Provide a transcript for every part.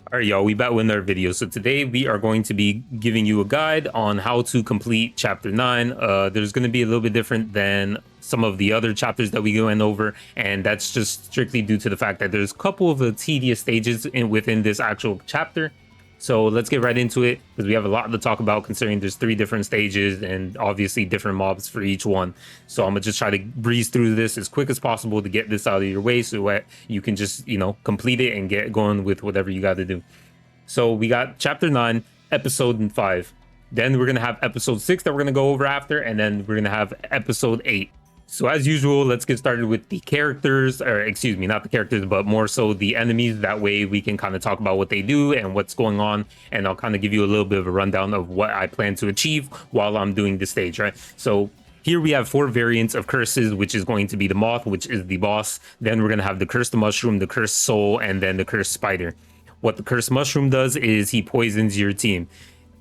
All right, y'all, we back with another video. So today we are going to be giving you a guide on how to complete chapter 9. There's going to be a little bit different than some of the other chapters that we went over, and that's just strictly due to the fact that there's a couple of tedious stages within this actual chapter. So let's get right into it because we have a lot to talk about, considering there's 3 different stages and obviously different mobs for each one. So I'm gonna just try to breeze through this as quick as possible to get this out of your way so that you can just, complete it and get going with whatever you got to do. So we got chapter 9, episode 5. Then we're gonna have episode 6 that we're gonna go over after, and then we're gonna have episode 8. So as usual, let's get started with the characters, or excuse me, not the characters, but more so the enemies. That way we can kind of talk about what they do and what's going on. And I'll kind of give you a little bit of a rundown of what I plan to achieve while I'm doing this stage, right? So here we have 4 variants of curses, which is going to be the moth, which is the boss. Then we're going to have the cursed mushroom, the cursed soul, and then the cursed spider. What the cursed mushroom does is he poisons your team.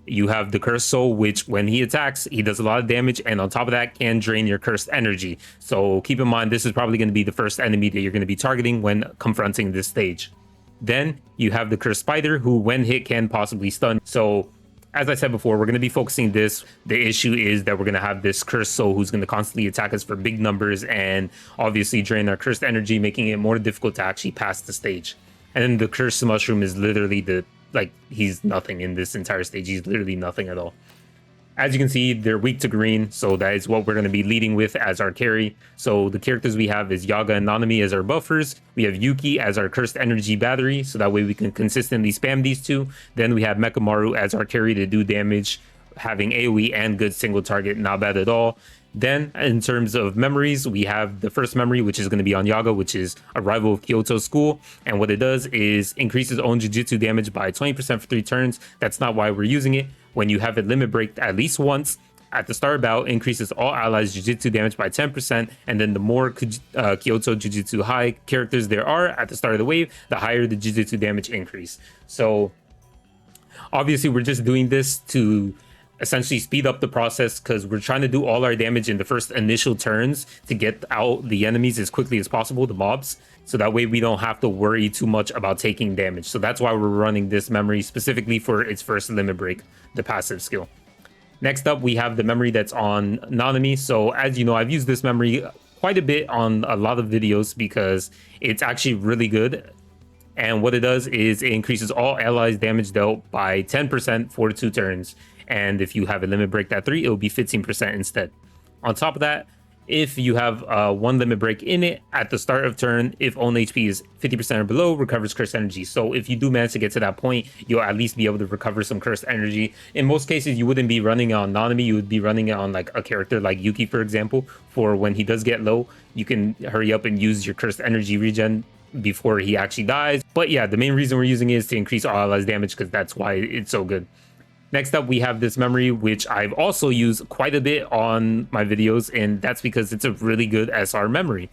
You have the cursed soul, which when he attacks, he does a lot of damage, and on top of that can drain your cursed energy. So keep in mind, this is probably going to be the first enemy that you're going to be targeting when confronting this stage. Then you have the cursed spider, who when hit can possibly stun. So as I said before, we're going to be focusing this. The issue is that we're going to have this cursed soul who's going to constantly attack us for big numbers and obviously drain our cursed energy, making it more difficult to actually pass the stage. And then the cursed mushroom is literally he's nothing in this entire stage. He's literally nothing at all. As you can see, they're weak to green, so that is what we're going to be leading with as our carry. So the characters we have is Yaga and Nanami as our buffers. We have Yuki as our cursed energy battery, so that way we can consistently spam these two. Then we have Mekamaru as our carry to do damage, having AoE and good single target, not bad at all. Then, in terms of memories, we have the first memory, which is going to be on Yaga, which is Arrival of Kyoto School. And what it does is increase his own Jujutsu damage by 20% for 3 turns. That's not why we're using it. When you have it limit break at least once, at the start of battle, increases all allies' Jujutsu damage by 10%. And then the more Kyoto Jujutsu high characters there are at the start of the wave, the higher the Jujutsu damage increase. So, obviously, we're just doing this to essentially speed up the process because we're trying to do all our damage in the first initial turns to get out the enemies as quickly as possible, the mobs, so that way we don't have to worry too much about taking damage. So that's why we're running this memory specifically for its first limit break, the passive skill. Next up, we have the memory that's on Nanami. So as you know, I've used this memory quite a bit on a lot of videos because it's actually really good. And what it does is it increases all allies damage dealt by 10% for 2 turns. And if you have a limit break at 3, it will be 15% instead. On top of that, if you have 1 limit break in it at the start of turn, if own HP is 50% or below, recovers cursed energy. So if you do manage to get to that point, you'll at least be able to recover some cursed energy. In most cases, you wouldn't be running on Nanami, you would be running it on like a character like Yuki, for example, for when he does get low, you can hurry up and use your cursed energy regen before he actually dies. But yeah, the main reason we're using it is to increase all allies damage because that's why it's so good. Next up, we have this memory, which I've also used quite a bit on my videos, and that's because it's a really good SR memory.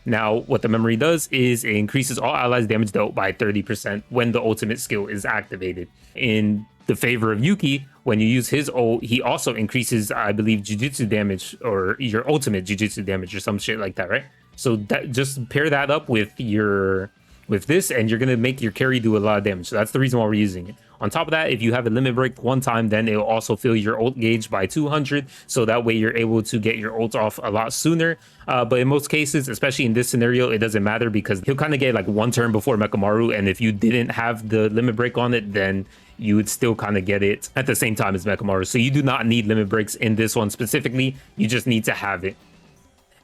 Now, what the memory does is it increases all allies damage dealt by 30% when the ultimate skill is activated. In the favor of Yuki, when you use his ult, he also increases, I believe, Jujutsu damage, or your ultimate Jujutsu damage, or some shit like that, right? So that, just pair that up with this, and you're going to make your carry do a lot of damage. So that's the reason why we're using it. On top of that, if you have a limit break 1 time, then it will also fill your ult gauge by 200. So that way you're able to get your ult off a lot sooner. But in most cases, especially in this scenario, it doesn't matter because he'll kind of get like 1 turn before Mekamaru. And if you didn't have the limit break on it, then you would still kind of get it at the same time as Mekamaru. So you do not need limit breaks in this one specifically. You just need to have it.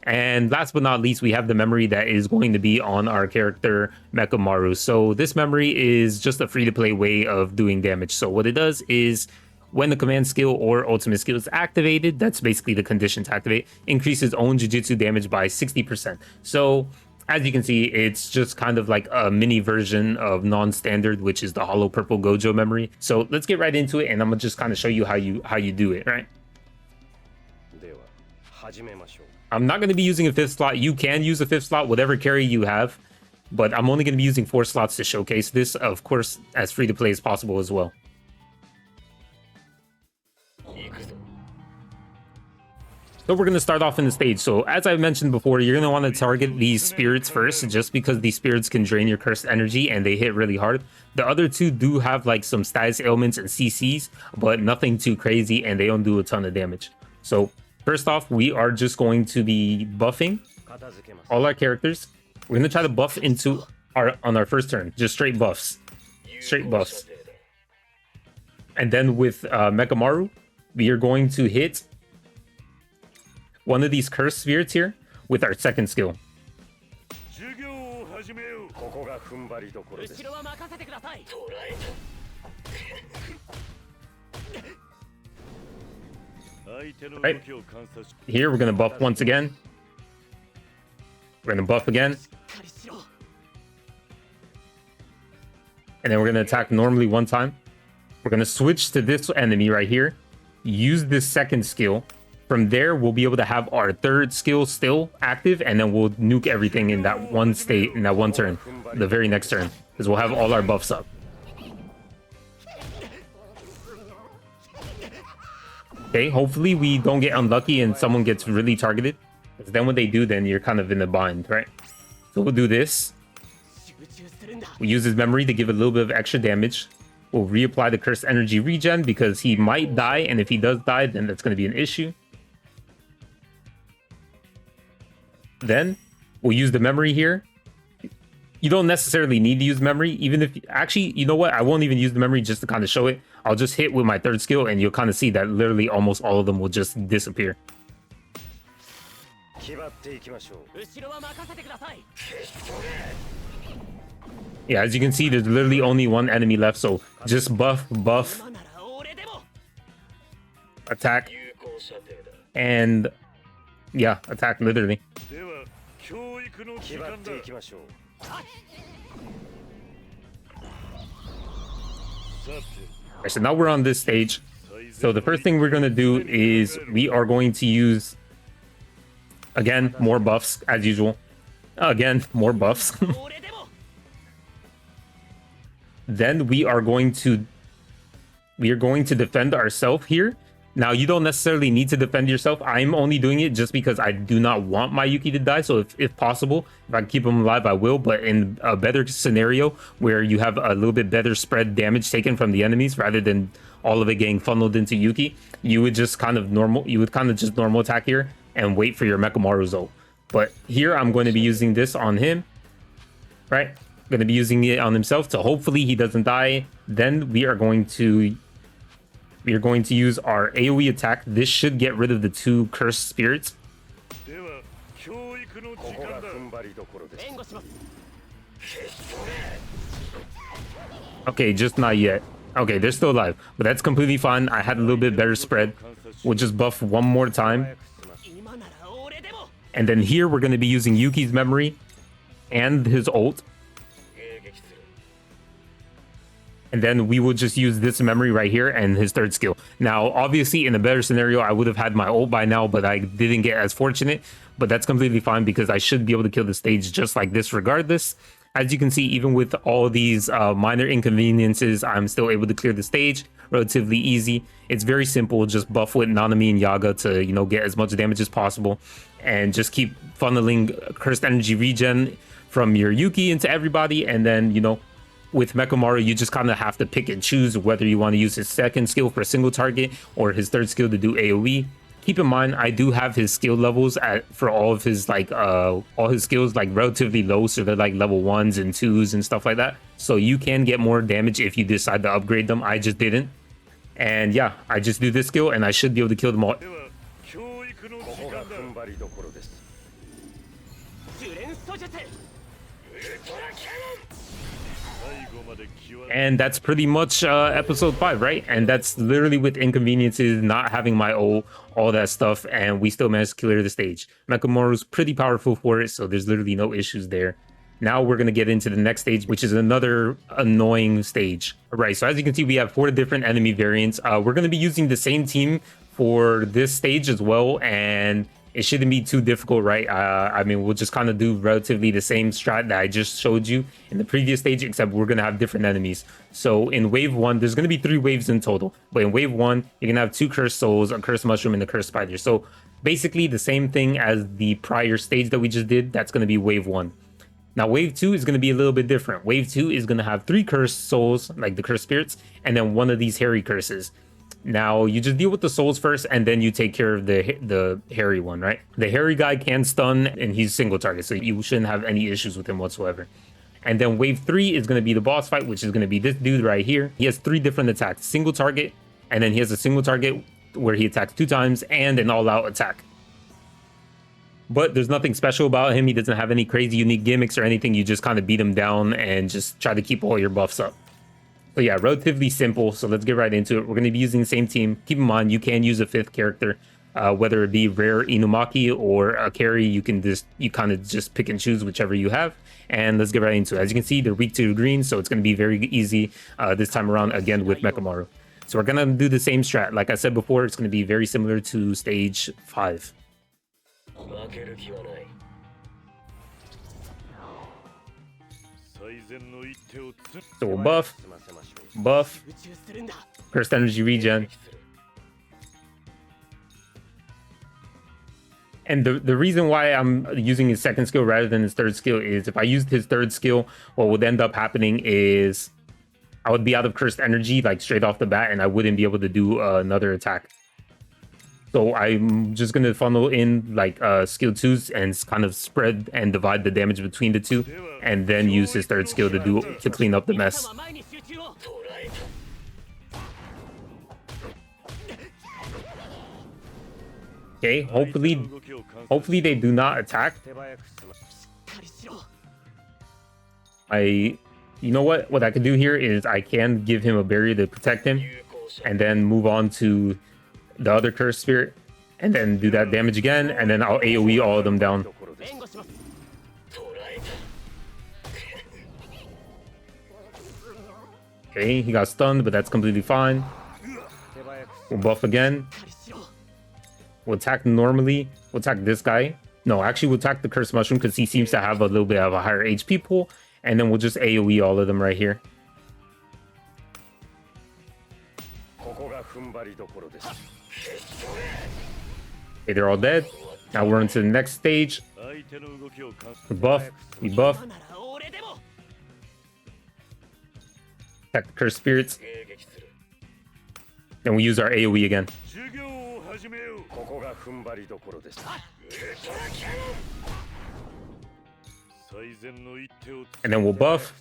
And last but not least, we have the memory that is going to be on our character Mekamaru. So this memory is just a free-to-play way of doing damage. So what it does is when the command skill or ultimate skill is activated, that's basically the condition to activate, increases own Jujutsu damage by 60%. So as you can see, it's just kind of like a mini version of non-standard, which is the Hollow Purple Gojo memory. So let's get right into it, and I'm gonna just kind of show you how you do it, right? I'm not going to be using a 5th slot. You can use a 5th slot, whatever carry you have, but I'm only going to be using 4 slots to showcase this, of course, as free to play as possible as well. So we're going to start off in the stage. So as I mentioned before, you're going to want to target these spirits first, just because these spirits can drain your cursed energy and they hit really hard. The other two do have like some status ailments and CCs, but nothing too crazy, and they don't do a ton of damage. So first off, we are just going to be buffing all our characters. We're going to try to buff into on our first turn, just straight buffs. Straight buffs. And then with Mekamaru, we are going to hit one of these cursed spirits here with our second skill. Right. Here we're going to buff once again. We're going to buff again. And then we're going to attack normally one time. We're going to switch to this enemy right here. Use this second skill. From there, we'll be able to have our third skill still active, and then we'll nuke everything in that one state, in that one turn, the very next turn, because we'll have all our buffs up. Okay, hopefully we don't get unlucky and someone gets really targeted, because then when they do, then you're kind of in a bind, right? So we'll do this. We use his memory to give a little bit of extra damage. We'll reapply the cursed energy regen because he might die, and if he does die, then that's going to be an issue. Then we'll use the memory here. You don't necessarily need to use memory, even if actually, you know what? I won't even use the memory just to kind of show it. I'll just hit with my third skill, and you'll kind of see that literally almost all of them will just disappear. Yeah, as you can see, there's literally only one enemy left, so just buff, attack, and yeah, attack literally. Alright, so now we're on this stage. So the first thing we're going to do is we are going to use, again, more buffs as usual. Again, more buffs. Then we are going to defend ourselves here. Now, you don't necessarily need to defend yourself. I'm only doing it just because I do not want my Yuki to die. So if possible, if I can keep him alive, I will. But in a better scenario where you have a little bit better spread damage taken from the enemies rather than all of it getting funneled into Yuki, you would just kind of normal attack here and wait for your Mekamaru ult. But here I'm going to be using this on him, right? Going to be using it on himself to hopefully he doesn't die. Then we are going to use our AoE attack. This should get rid of the two cursed spirits. Okay, just not yet. Okay, they're still alive, but that's completely fine. I had a little bit better spread. We'll just buff one more time. And then here we're going to be using Yuki's memory and his ult. And then we will just use this memory right here and his third skill. Now, obviously, in a better scenario, I would have had my ult by now, but I didn't get as fortunate. But that's completely fine because I should be able to kill the stage just like this regardless. As you can see, even with all these minor inconveniences, I'm still able to clear the stage relatively easy. It's very simple. Just buff with Nanami and Yaga to, you know, get as much damage as possible. And just keep funneling cursed energy regen from your Yuki into everybody. And then, you know, with Mekamaru, you just kind of have to pick and choose whether you want to use his second skill for a single target or his third skill to do AoE. Keep in mind, I do have his skill levels for all of his all his skills like relatively low, so they're like level 1s and 2s and stuff like that. So you can get more damage if you decide to upgrade them. I just didn't. And yeah, I just do this skill and I should be able to kill them all. And that's pretty much episode 5, right? And that's literally with inconveniences, not having my ult, all that stuff, and we still managed to clear the stage. Mekamaru's pretty powerful for it, so there's literally no issues there. Now we're going to get into the next stage, which is another annoying stage. All right, so as you can see, we have 4 different enemy variants. We're going to be using the same team for this stage as well, and it shouldn't be too difficult, right? I mean, we'll just kind of do relatively the same strat that I just showed you in the previous stage, except we're going to have different enemies. So in wave 1, there's going to be 3 waves in total. But in wave 1, you're going to have 2 cursed souls, a cursed mushroom, and a cursed spider. So Basically the same thing as the prior stage that we just did. That's going to be wave 1. Now wave 2 is going to be a little bit different. Wave 2 is going to have 3 cursed souls, like the cursed spirits, and then 1 of these hairy curses. Now you just deal with the souls first, and then you take care of the hairy one, right? The hairy guy can stun, and he's single target, so you shouldn't have any issues with him whatsoever. And then wave 3 is going to be the boss fight, which is going to be this dude right here. He has 3 different attacks: single target, and then he has a single target where he attacks 2 times, and an all-out attack. But there's nothing special about him. He doesn't have any crazy unique gimmicks or anything. You just kind of beat him down and just try to keep all your buffs up. So yeah, relatively simple. So let's get right into it. We're going to be using the same team. Keep in mind, you can use a 5th character, whether it be rare Inumaki or a carry. You kind of just pick and choose whichever you have. And let's get right into it. As you can see, they're weak to green, so it's going to be very easy this time around, again with Mechamaru. So we're going to do the same strat. Like I said before, it's going to be very similar to stage 5. So we'll buff, cursed energy regen. And the reason why I'm using his 2nd skill rather than his 3rd skill is if I used his 3rd skill, what would end up happening is I would be out of cursed energy like straight off the bat, and I wouldn't be able to do another attack. So I'm just going to funnel in like skill 2s and kind of spread and divide the damage between the 2, and then use his 3rd skill to clean up the mess. Okay, hopefully they do not attack. You know what I could do here is I can give him a barrier to protect him, and then move on to the other cursed spirit, and then do that damage again, and then I'll AoE all of them down. Okay, he got stunned, but that's completely fine. We'll buff again. We'll attack normally. We'll attack this guy. No, actually we'll attack the cursed mushroom because he seems to have a little bit of a higher HP pool, and then we'll just AoE all of them right here. Okay, they're all dead. Now we're into the next stage. We buff. Attack the cursed spirits. Then we use our AoE again. And then we'll buff.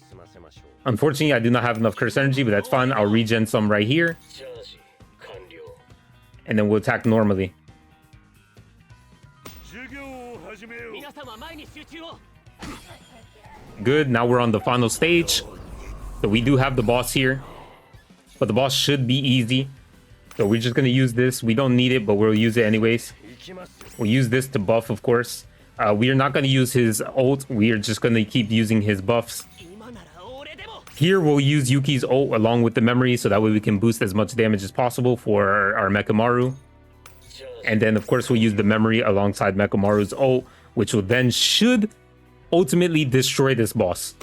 Unfortunately, I do not have enough cursed energy, but that's fine. I'll regen some right here. And then we'll attack normally. Good, now we're on the final stage. So we do have the boss here, but the boss should be easy. So we're just going to use this. We don't need it, but we'll use it anyways. We'll use this to buff, of course. We are not going to use his ult. We are just going to keep using his buffs. Here we'll use Yuki's ult along with the memory, so that way we can boost as much damage as possible for our Mechamaru. And then, of course, we'll use the memory alongside Mechamaru's ult, which will then should ultimately destroy this boss.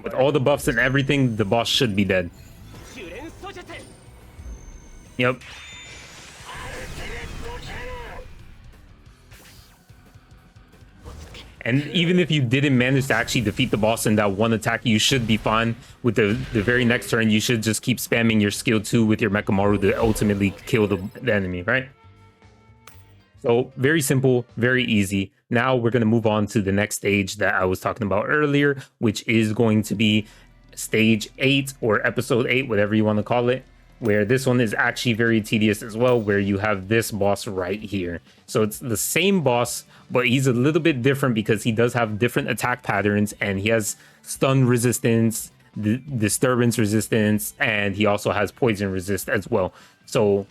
With all the buffs and everything, the boss should be dead. Yep. And even if you didn't manage to actually defeat the boss in that one attack, you should be fine. With the very next turn, you should just keep spamming your skill 2 with your Mechamaru to ultimately kill the enemy, right? So very simple, very easy. Now we're going to move on to the next stage that I was talking about earlier, which is going to be stage 8 or episode 8, whatever you want to call it, where this one is actually very tedious as well, where you have this boss right here. So it's the same boss, but he's a little bit different because he does have different attack patterns, and he has stun resistance, disturbance resistance, and he also has poison resist as well. So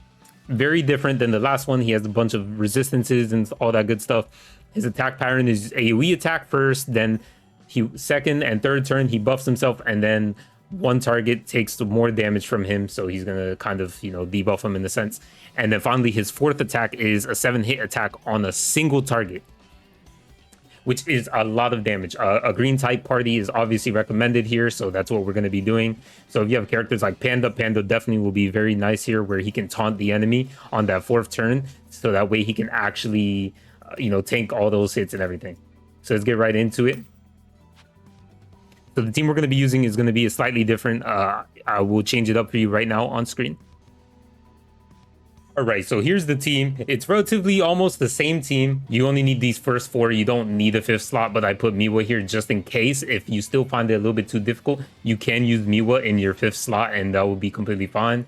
very different than the last one. He has a bunch of resistances and all that good stuff. His attack pattern is AoE attack first, then he second and third turn he buffs himself, and then one target takes more damage from him, so he's gonna kind of, you know, debuff him in a sense. And then finally his fourth attack is a 7-hit attack on a single target, which is a lot of damage. A green type party is obviously recommended here, so that's what we're going to be doing. So if you have characters like Panda, Panda definitely will be very nice here, where he can taunt the enemy on that 4th turn, so that way he can actually, tank all those hits and everything. So let's get right into it. So the team we're going to be using is going to be a slightly different. I will change it up for you right now on screen. All right, so here's the team. It's relatively almost the same team. You only need these first 4. You don't need a 5th slot, but I put Miwa here just in case. If you still find it a little bit too difficult, you can use Miwa in your 5th slot, and that will be completely fine.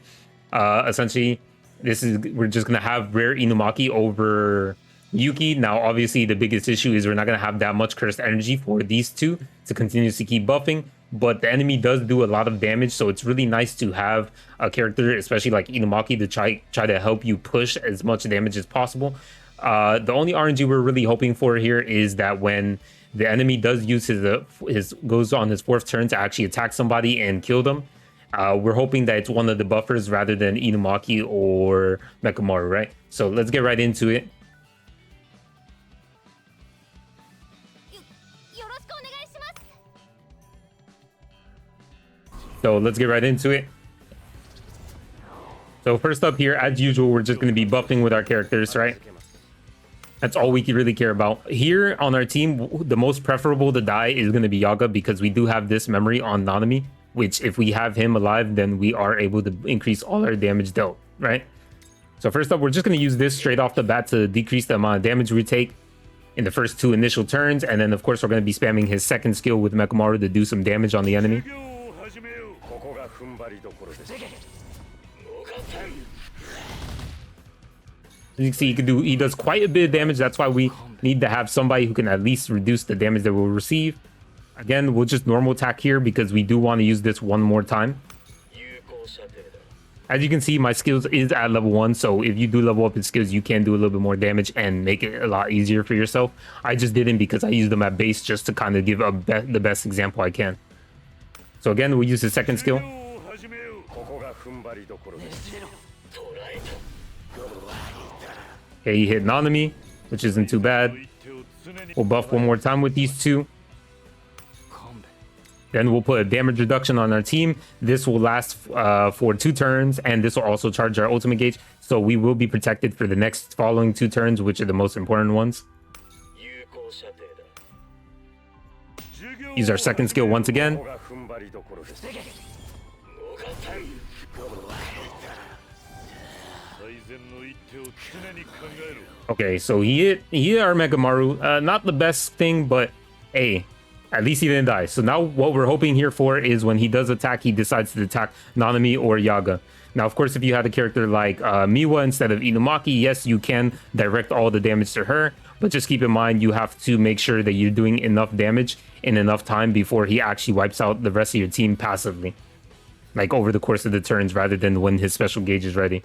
Essentially, we're just going to have rare Inumaki over Yuki. Now, obviously, the biggest issue is we're not going to have that much cursed energy for these two to continuously keep buffing, but the enemy does do a lot of damage, so it's really nice to have a character, especially like Inumaki, to try to help you push as much damage as possible. The only RNG we're really hoping for here is that when the enemy does use his goes on his 4th turn to actually attack somebody and kill them, we're hoping that it's one of the buffers rather than Inumaki or Mekamaru, right? So let's get right into it. So let's get right into it. So first up here, as usual, we're just going to be buffing with our characters, right? That's all we really care about. Here on our team, the most preferable to die is going to be Yaga, because we do have this memory on Nanami, which if we have him alive, then we are able to increase all our damage dealt, right? So first up, we're just going to use this straight off the bat to decrease the amount of damage we take in the first 2 initial turns. And then, of course, we're going to be spamming his 2nd skill with Mekamaru to do some damage on the enemy. As you can see, he does quite a bit of damage. That's why we need to have somebody who can at least reduce the damage that we'll receive. Again, we'll just normal attack here because we do want to use this one more time. As you can see, my skills is at level 1, so if you do level up his skills, you can do a little bit more damage and make it a lot easier for yourself. I just didn't because I used them at base just to kind of give the best example I can. So again, we'll use his 2nd skill. Okay, he hit Nanami, which isn't too bad. We'll buff one more time with these 2. Then we'll put a damage reduction on our team. This will last for 2 turns, and this will also charge our ultimate gauge. So we will be protected for the next following 2 turns, which are the most important ones. Use our 2nd skill once again. Okay, so he hit our Mekamaru. Not the best thing, but hey, at least he didn't die. So now what we're hoping here for is when he does attack, he decides to attack Nanami or Yaga. Now, of course, if you had a character like Miwa instead of Inumaki, yes, you can direct all the damage to her. But just keep in mind, you have to make sure that you're doing enough damage in enough time before he actually wipes out the rest of your team passively. Like over the course of the turns rather than when his special gauge is ready.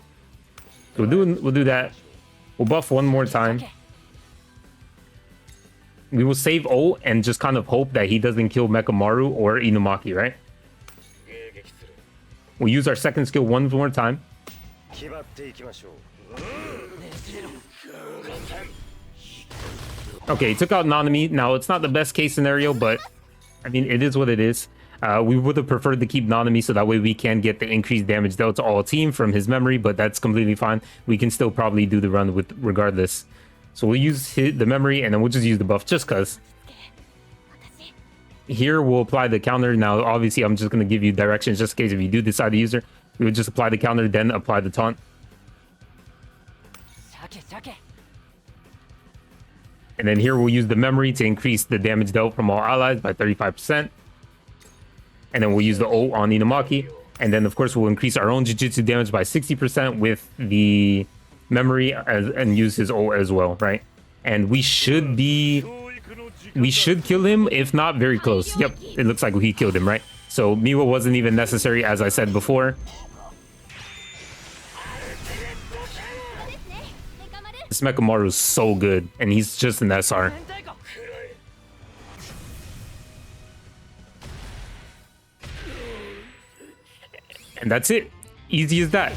So we'll do that. We'll buff one more time. We will save ult and just kind of hope that he doesn't kill Mekamaru or Inumaki, right? We'll use our 2nd skill one more time. Okay, he took out Nanami. Now, it's not the best case scenario, but I mean, it is what it is. We would have preferred to keep Nanami so that way we can get the increased damage dealt to all team from his memory, but that's completely fine. We can still probably do the run with regardless. So we'll use the memory and then we'll just use the buff just because. Here we'll apply the counter. Now, obviously, I'm just going to give you directions just in case if you do decide to use her. We would just apply the counter, then apply the taunt. And then here we'll use the memory to increase the damage dealt from all allies by 35%. And then we'll use the ult on Inumaki. And then, of course, we'll increase our own Jujutsu damage by 60% with the memory and use his ult as well, right? And we should kill him, if not very close. Yep, it looks like he killed him, right? So Miwa wasn't even necessary, as I said before. This Mekamaru is so good, and he's just an SR. And that's it. Easy as that.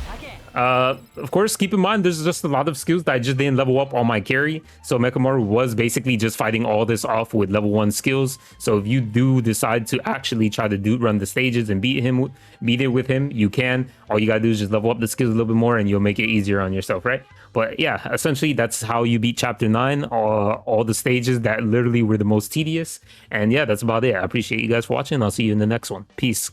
Of course, keep in mind there's just a lot of skills that I just didn't level up on my carry. So Mechamaru was basically just fighting all this off with level 1 skills. So if you do decide to actually try to run the stages and beat it with him, you can. All you gotta do is just level up the skills a little bit more, and you'll make it easier on yourself, right? But yeah, essentially that's how you beat chapter 9, all the stages that literally were the most tedious. And yeah, that's about it. I appreciate you guys for watching. I'll see you in the next one. Peace.